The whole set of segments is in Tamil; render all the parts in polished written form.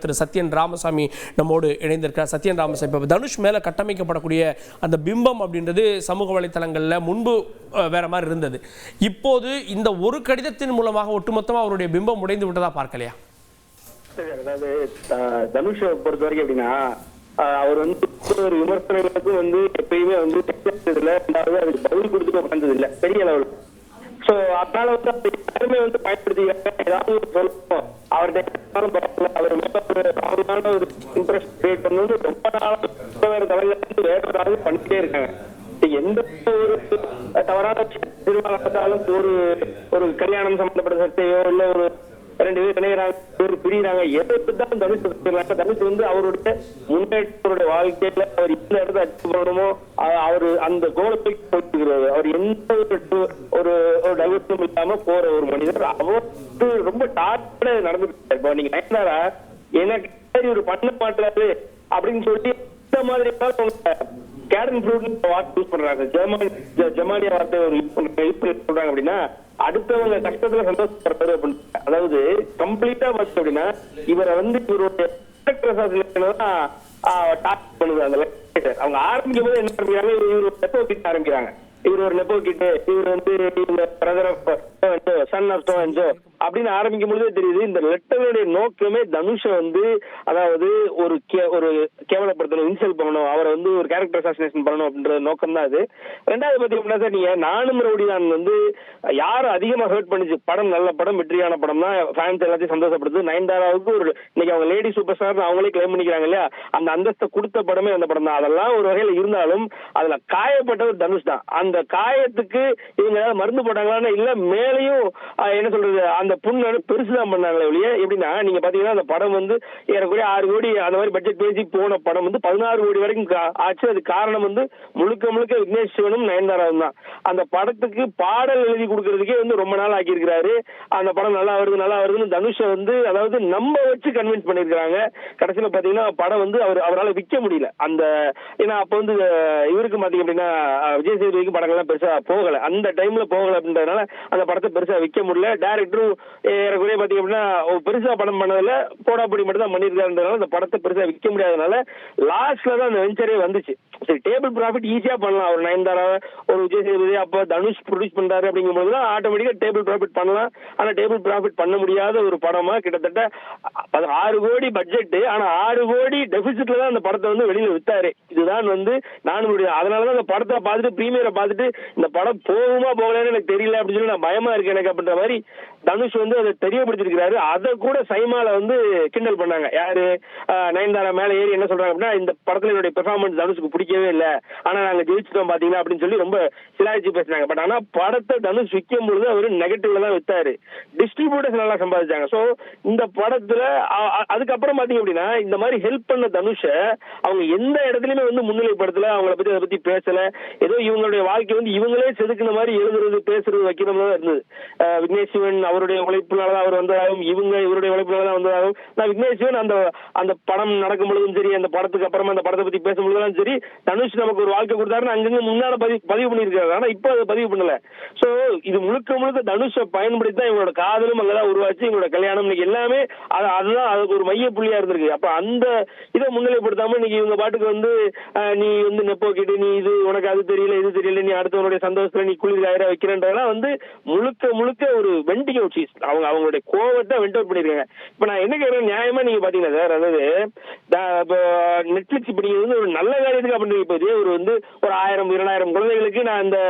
திரு சத்யன் ராமசாமி நம்மோடு இணைந்திருக்கிறார். சத்யன் ராமசாமி, இப்போ தனுஷ் மேலே கட்டமைக்கப்படக்கூடிய அந்த பிம்பம் அப்படின்றது சமூக வலைத்தளங்களில் முன்பு வேற மாதிரி இருந்தது. இப்போது இந்த ஒரு கடிதத்தின் மூலமாக ஒட்டுமொத்தமாக அவருடைய பிம்பம் உடைந்து விட்டதா பார்க்கலையா? அதாவது தனுஷை பொறுத்த வரைக்கும் எப்படின்னா, அவர் ஒரு விமர்சனங்களுக்கு எப்பயுமே ரெண்டாவது அதுக்கு பதில் கொடுத்துட்டு உட்கார்ந்தது இல்லை பெரிய லெவல். சோ அதனால எல்லாருமே பயன்படுத்திக்கிறாங்க. ஏதாவது சொல்லணும் அவர்கிட்ட அவர் மேல ஒரு இம்ப்ரெஷன் கிரியேட் பண்ணது ரொம்ப நாளாக வேற தலைவர்கள் வேற ஏதாவது பண்ணிட்டே இருக்காங்க. எந்த ஒரு தவறான திருமணம் நடந்தாலும் ஒரு கல்யாணம் சம்பந்தப்பட்ட சர்ச்சையோ இல்ல ஒரு ரெண்டு பேர் இணைகிறாங்க ஒரு பிரிகிறாங்க எதான் தனுஷ் தனுஷ் அவருடைய முன்னேற்றருடைய வாழ்க்கையில அவர் எந்த இடத்துல அச்சு பண்ணணுமோ அவர் அந்த கோலத்தை போட்டுக்கிறாரு. அவர் எந்த ஒரு டைவர்ஷனும் இல்லாம போற ஒரு மனிதர். அவர் ரொம்ப டார்ச்சரா நடந்துட்டு. இப்போ நீங்க நயன்தாரா எனக்கு ஒரு பண்ண மாட்டாரு அப்படின்னு சொல்லி இந்த மாதிரி கேடன் ஃப்ரூட் வார்த்தை யூஸ் பண்றாங்க. ஜெர்மானிய வார்த்தை யூஸ் சொல்றாங்க அப்படின்னா அடுத்தவங்க கஷ்டத்துல சந்தோஷப்படுறாரு அப்படின்னு. அதாவது கம்ப்ளீட்டா பார்த்து அப்படின்னா இவரை இவருடைய பண்ணுது. அந்த அவங்க ஆரம்பிக்கும் போது என்ன ஆரம்பிக்கிறாங்க, இவர் நெப்போ கிட்ட ஆரம்பிக்கிறாங்க. இவர் ஒரு நெப்போ கிட்ட இவர் பிரதர் ஆஃப் சன் ஆஃப் அப்படின்னு ஆரம்பிக்கும் பொழுதே தெரியுது இந்த லெட்டருடைய நோக்கமே தனுஷை அதாவது ஒரு கேவலப்படுத்தணும், இன்சல்ட் பண்ணணும், அவரை ஒரு கேரக்டர் அசாசினேஷன் பண்ணணும் அப்படின்ற நோக்கம் தான் அது. ரெண்டாவது பாத்தீங்கன்னா சார், நீங்க நானும் ரவுடி தான் யாரும் அதிகமா ஹர்ட் பண்ணிச்சு. படம் நல்ல படம், வெற்றியான படம் தான், ஃபேன்ஸ் எல்லாத்தையும் சந்தோஷப்படுது. நயன்தாராவுக்கு இன்னைக்கு அவங்க லேடி சூப்பர் ஸ்டார் அவங்களே கிளைம் பண்ணிக்கிறாங்க இல்லையா, அந்த அந்தஸ்தை கொடுத்த படமே அந்த படம் தான். அதெல்லாம் ஒரு வகையில இருந்தாலும் அதுல காயப்பட்டவர் தனுஷ் தான். அந்த காயத்துக்கு இவங்க ஏதாவது மருந்து போட்டாங்களான்னு இல்ல, மேலையும் என்ன சொல்றது அந்த புண்ணு பெருசுதான் பண்ணாங்களே ஒழிய. எப்படின்னா நீங்க பாத்தீங்கன்னா அந்த படம் ஏறக்குறைய 6 கோடி அந்த மாதிரி பட்ஜெட் பேசி போன படம் 16 கோடி வரைக்கும் ஆச்சு. அது காரணம் முழுக்க முழுக்க விக்னேஷ் சிவனும் நயன்தாராவும் தான். அந்த படத்துக்கு பாடல் எழுதி கொடுக்கறதுக்கே ரொம்ப நாள் ஆக்கியிருக்கிறாரு. அந்த படம் நல்லா வருதுன்னு தனுஷை அதாவது நம்ம வச்சு கன்வின்ஸ் பண்ணிருக்காங்க. கடைசியில பாத்தீங்கன்னா படம் அவரால் விற்க முடியல. அந்த ஏன்னா அப்ப இவருக்கு பாத்தீங்க அப்படின்னா விஜய் சேதுபதிக்கு படங்கள்லாம் பெருசா போகல, அந்த டைம்ல போகல அப்படின்றதுனால அந்த படத்தை பெருசா விற்க முடியல. டைரக்டரும் ஏறக்குறைய பாத்தீங்க அப்படின்னா பெருசா படம் பண்ணதுல போடாப்படி மட்டும் தான் பண்ணிருக்காருன்றதுனால அந்த படத்தை பெருசா விற்க முடியாதனால லாஸ்ட்ல தான் அந்த வெஞ்சரே வந்துச்சு. சரி, டேபிள் ப்ராஃபிட் ஈஸியா பண்ணலாம். ஒரு நயன்தாரா ஒரு விஜய் சேதுபதி அப்ப தனுஷ் ப்ரொடியூஸ் பண்றாரு அப்படிங்கும் போது ஆட்டோமேட்டிக்கா டேபிள் ப்ராஃபிட் பண்ணலாம். ஆனா டேபிள் ப்ராஃபிட் பண்ண முடியாத ஒரு படமா கிட்டத்தட்ட 6 கோடி பட்ஜெட், ஆனா 6 கோடி டெபிசிட்ல தான் அந்த படத்தை வெளியில வித்தாரு. இதுதான் நானும் அதனாலதான் அந்த படத்தை பார்த்துட்டு பிரீமியரை பார்த்துட்டு இந்த படம் போகுமா போகலன்னு எனக்கு தெரியல அப்படின்னு சொல்லி நான் பயமா இருக்கு எனக்கு அப்படின்ற மாதிரி தனுஷ் அதை தெரியப்படுத்திருக்கிறாரு. அதை கூட சைமால கிண்டல் பண்ணாங்க. யாரு நயன்தாரா மேல ஏறி என்ன சொல்றாங்க அப்படின்னா, இந்த படத்துல என்னுடைய பெர்ஃபார்மன்ஸ் தனுஷுக்கு பிடிக்கவே இல்லை, ஆனா நாங்க ஜெயிச்சிட்டோம் பாத்தீங்கன்னா அப்படின்னு சொல்லி ரொம்ப சிலாய்ச்சி பேசினாங்க. பட் ஆனா படத்தை தனுஷ் விற்கும் பொழுது அவரு நெகட்டிவ்ல தான் வித்தாரு. டிஸ்ட்ரிபியூட்டர்ஸ் நல்லா சம்பாதிச்சாங்க. சோ இந்த படத்துல அதுக்கப்புறம் பாத்தீங்க அப்படின்னா இந்த மாதிரி ஹெல்ப் பண்ண தனுஷை அவங்க எந்த இடத்துலயுமே முன்னிலைப்படுத்தல, அவங்கள பத்தி அதை பத்தி பேசல. ஏதோ இவங்களுடைய வாழ்க்கை இவங்களே செதுக்குன மாதிரி எழுதுறது பேசுறது வைக்கிறதா இருந்தது. விக்னேஷ் சிவன் அவருடைய உழைப்புனாலதான் அவர் வந்ததாகவும் இவருடைய உழைப்புனாலதான் வந்ததாகவும் நான் விக்னேஷ் சிவன் அந்த படம் நடக்கும் பொழுதும் சரி, அந்த படத்துக்கு அப்புறமா அந்த படத்தை பத்தி பேசும்பொழுதும் சரி, தனுஷ் நமக்கு ஒரு வாழ்க்கை கொடுத்தாருன்னு அங்கங்க முன்னால பதிவு பண்ணிருக்காரு. ஆனா இப்ப அதை பதிவு பண்ணல. சோ இது முழுக்க முழுக்க தனுஷை பயன்படுத்தி தான் இவங்களோட காதலும் அங்கதான் உருவாச்சு, இவங்களோட கல்யாணம் இன்னைக்கு எல்லாமே அதுதான் அதுக்கு ஒரு மைய புள்ளியா இருந்திருக்கு. அப்ப அந்த இதை முன்னிலைப்படுத்தாம இன்னைக்கு இவங்க பாட்டுக்கு நீ நெப்போ கிட்டு நீ இது உனக்கு அது தெரியல இது தெரியல, நீ அடுத்தவனுடைய சந்தோஷத்துல நீ குளிர் வைக்கிறன்றதெல்லாம் முழுக்க முழுக்க ஒரு வெண்டிங் அவுட் சீஸ். அவங்களுடைய கோவத்தை வெண்ட் அவுட் பண்ணிருக்காங்க. இப்ப நான் என்ன கேட்கிறேன், நியாயமா நீங்க பாத்தீங்கன்னா சார், அதாவது நெட்ஃபிளிக்ஸ் இப்ப நீங்க ஒரு நல்ல காரியத்துக்கு அப்படின்னு இப்ப இதே ஒரு 1000-2000 குழந்தைகளுக்கு நான் இந்த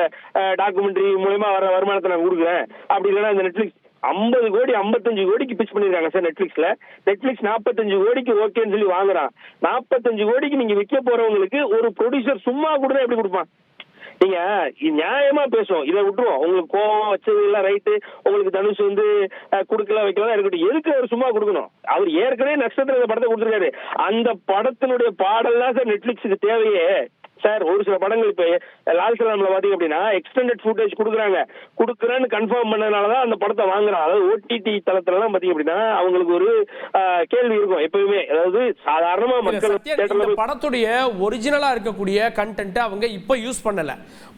டாக்குமெண்ட்ரி மூலமா வர வருமானத்தை நான் கொடுக்குறேன் அப்படி இல்லைன்னா இந்த நெட்ஃபிளிக்ஸ் 50 கோடி 55 கோடிக்கு பிச் பண்ணிருக்காங்க சார். நெட்ஃபிளிக்ஸ் 45 கோடிக்கு ஓகேன்னு சொல்லி வாங்குறான். 45 கோடிக்கு நீங்க விற்க போறவங்களுக்கு ஒரு ப்ரொடியூசர் சும்மா கொடுத்தா எப்படி கொடுப்பான்? நீங்க நியாயமா பேசுவோம், இதை விட்டுருவோம். உங்களுக்கு கோவம் வச்சது எல்லாம் ரைட்டு, உங்களுக்கு தனுஷ் குடுக்கல வைக்கலாம் இருக்கட்டும், எதுக்கு அவர் சும்மா கொடுக்கணும்? அவர் ஏற்கனவே நட்சத்திர படத்தை கொடுத்துருக்காரு. அந்த படத்தினுடைய பாடல் தான் சார் நெட்ஃபிளிக்ஸுக்கு தேவையே சார். ஒரு சில படங்கள் இப்ப லால் சலாம்ல பாத்தீங்க அப்படின்னா எக்ஸ்டெண்டட் ஃபுட்டேஜ் கொடுக்குறேன்னு கன்ஃபார்ம் பண்ணதுனாலதான் அந்த படத்தை வாங்குறான். அதாவது ஓடிடி தளத்துல எல்லாம் பாத்தீங்க அப்படின்னா அவங்களுக்கு ஒரு கேள்வி இருக்கும் எப்பவுமே. அதாவது சாதாரணமா மக்கள் படத்துடைய ஒரிஜினலா இருக்கக்கூடிய கண்டென்ட் அவங்க இப்ப யூஸ் பண்ணல,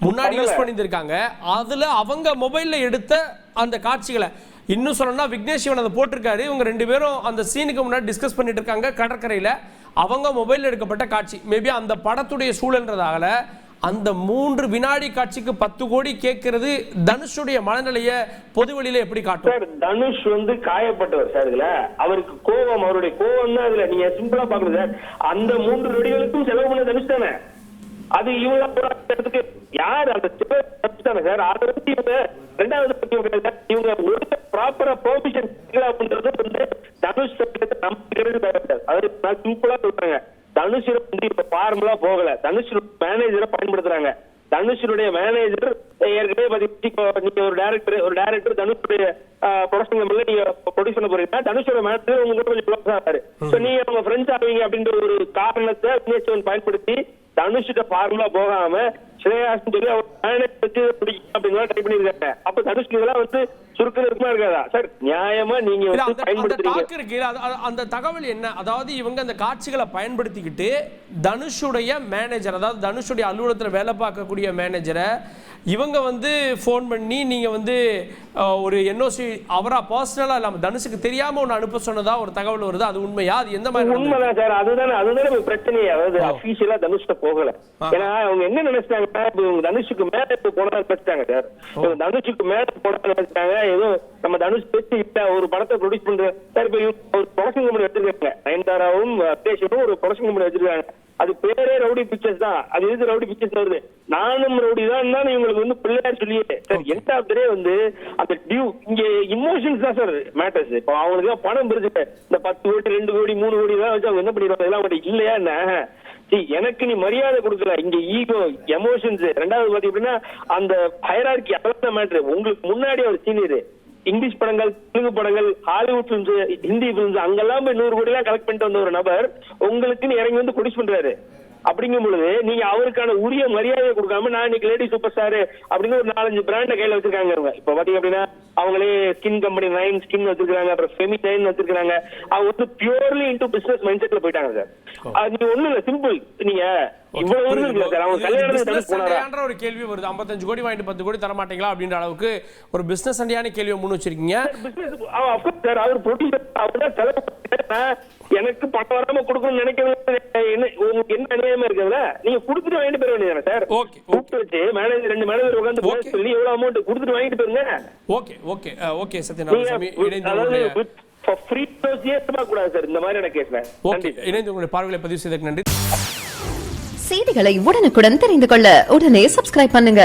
முன்னாடி யூஸ் பண்ணிருக்காங்க. அதுல அவங்க மொபைல்ல எடுத்த அந்த காட்சிகளை இன்னும் சொல்லணும்னா விக்னேஷ் சிவன் அதை போட்டிருக்காரு. இவங்க 2 பேரும் அந்த சீனுக்கு முன்னாடி டிஸ்கஸ் பண்ணிட்டு இருக்காங்க கடற்கரையில். அவங்க மொபைலில் எடுக்கப்பட்ட காட்சி. மேபி அந்த படத்துடைய சூழல்ன்றதால அந்த 3 வினாடி காட்சிக்கு 10 கோடி கேட்கறது தனுஷுடைய மனநிலையை பொதுவெளியில எப்படி காட்டும்? சார் தனுஷ் வந்து காயப்பட்டவர் சார். இதுல அவருக்கு கோபம், அவருடைய கோபம் தான் இதுல நீங்க சிம்பிளா பாக்கணும் சார். அந்த 3 நொடிகளுக்கும் செலவு பண்ண தனுஷ் தானே. அது இவங்க யார் அந்த தனுஷ் தானே சார். அதை வந்து இவங்க 2வது இவங்க ஒரு ப்ராப்பரா பெர்மிஷன் அப்படின்றது வந்து தனுஷ் நம்பிக்கிறது. அதாவது நான் சிம்பிளா சொல்றாங்க, தனுஷ் வந்து இப்ப ஃபார்முலா போகல, தனுஷ் மேனேஜரை பயன்படுத்துறாங்க. தனுஷனுடைய மேனேஜர் ஏற்கனவே நீங்க ஒரு டைரக்டர் தனுஷுடைய ப்ரொடக்ஷன் கம்பெனில நீங்க ப்ரொடியூஸ் பண்ண போறீங்கன்னா தனுஷோட மேனேஜர் உங்க கொஞ்சம் க்ளோஸ் ஆகாரு. நீங்க அவங்க ஃப்ரெண்ட்ஸ் ஆவீங்க அப்படின்ற ஒரு காரணத்தை விக்னேஷ் பயன்படுத்தி தனுஷ்கிட்ட ஃபார்முலா போகாம ஸ்ரேயாஸ் சொல்லி அவர் மேனேஜ் வச்சு அப்படிங்கிற ட்ரை பண்ணிருக்காங்க. அப்ப தனுஷ்க்கு இதெல்லாம் வந்து சுருக்கம் இருக்குமா இருக்காதா சார்? நியாயமா நீங்க வந்து பயன்படுத்துறீங்க. அந்த தகவல் என்ன? அதாவது இவங்க அந்த காட்சிகளை பயன்படுத்திக்கிட்டு தனுஷுடைய மேனேஜர், அதாவது தனுஷுடைய அலுவலகத்தில் வேலை பார்க்கக்கூடிய மேனேஜரை இவங்க வந்து ஃபோன் பண்ணி நீங்க வந்து ஒரு என்ஓசி அவரா பர்சனலா இல்லாம தனுஷுக்கு தெரியாம ஒன்று அனுப்ப சொன்னதா ஒரு தகவல் வருது. அது உண்மையா? அது எந்த மாதிரி? உண்மைதான் சார். அதுதானே பிரச்சனையே. அதாவது அபிஷியலா தனுஷ்ட போகல. ஏன்னா அவங்க என்ன நினைச்சிட்டாங்கன்னா தனுஷுக்கு மேல போனதா நினைச்சிட்டாங்க சார். தனுஷுக்கு மேல போனதா நினைச்சிட்டாங்க. ஏதோ நம்ம தனுஷ் பேச்சு இல்ல ஒரு படத்தை ப்ரொடியூஸ் பண்ற சார். இப்ப ஒரு ப்ரொடக்ஷன் கம்பெனி வச்சிருக்காங்க, நயன்தாராவும் அப்டேஷனும் ஒரு ப்ரொடக்ஷன் கம்பெனி வச்சிருக்காங்க. அது பேரே ரவுடி பிக்சர்ஸ் தான். அது எது ரவுடி பிக்சர்ஸ் வருது? நானும் ரவுடி தான் இவங்களுக்கு வந்து பிள்ளையார் சொல்லியே சார். எந்த ஆப்டரே வந்து அந்த டியூ இங்க இமோஷன்ஸ் தான் சார் மேட்டர்ஸ். இப்போ அவங்களுக்கு பணம் பெருசு, இந்த 10 கோடி 2 கோடி 3 கோடி தான் வச்சு அவங்க என்ன பண்ணிடுவாங்க? இதெல்லாம் அவங்க இல்லையா என்ன? எனக்கு நீ மரியாதை கொடுக்கல, இங்க ஈகோ எமோஷன்ஸ். 2வது பாத்தீங்கன்னா அந்த ஹைரார்கி அதான் மேட்டர். உங்களுக்கு முன்னாடி ஒரு சீனியர் இங்கிலீஷ் படங்கள், தெலுங்கு படங்கள், ஹாலிவுட் பிலிம்ஸ், ஹிந்தி பிலிம்ஸ் அங்கெல்லாம் போய் 100 கோடி எல்லாம் கலெக்ட் பண்ணிட்டு வந்த ஒரு நபர் உங்களுக்குன்னு இறங்கி வந்து ப்ரொடியூஸ் பண்றாரு. அப்படிங்கும் பொழுது நீங்க அவருக்கான உரிய மரியாதையை கொடுக்காம நான் இன்னைக்கு லேடி சூப்பர் ஸ்டார் அப்படின்னு ஒரு 4-5 பிராண்ட கையில வச்சிருக்காங்க. அவங்க இப்ப பாத்தீங்க அப்படின்னா அவங்களே ஸ்கின் கம்பெனி 9 ஸ்கின் வச்சிருக்காங்க, அப்புறம் ஃபெமி 9 வச்சிருக்காங்க. அவங்க வந்து பியூர்லி இன்டு பிசினஸ் மைண்ட் செட்ல போயிட்டாங்க சார். அது ஒண்ணு இல்ல, சிம்பிள். நீங்க ஒரு கேள்வி வருது, 55 கோடி வாங்கிட்டு 10 கோடி தர மாட்டீங்களா அப்படின்ற அளவுக்கு ஒரு பிசினஸ் அண்டியான கேள்வியை முன் வச்சிருக்கீங்க. எனக்கு பணம் வராம கொடுக்கணும்னு நினைக்கிறது உங்களுக்கு என்ன அநியாயமா இருக்குல்ல? நீங்க கொடுத்துட்டு வாங்கிட்டு போயிட வேண்டியது சார். கூப்பிட்டு வச்சு மேனேஜர் 2 மேனேஜர் உட்காந்து சொல்லி எவ்வளவு அமௌண்ட் கொடுத்துட்டு வாங்கிட்டு போயிருங்க. ஓகே ஓகே ஓகே சத்யநாராயணசாமி, இணைந்து உங்களுடைய பார்வைகளை பதிவு செய்ததற்கு நன்றி. செய்திகளை உடனுக்குடன் தெரிந்து கொள்ள உடனே சப்ஸ்கிரைப் பண்ணுங்க.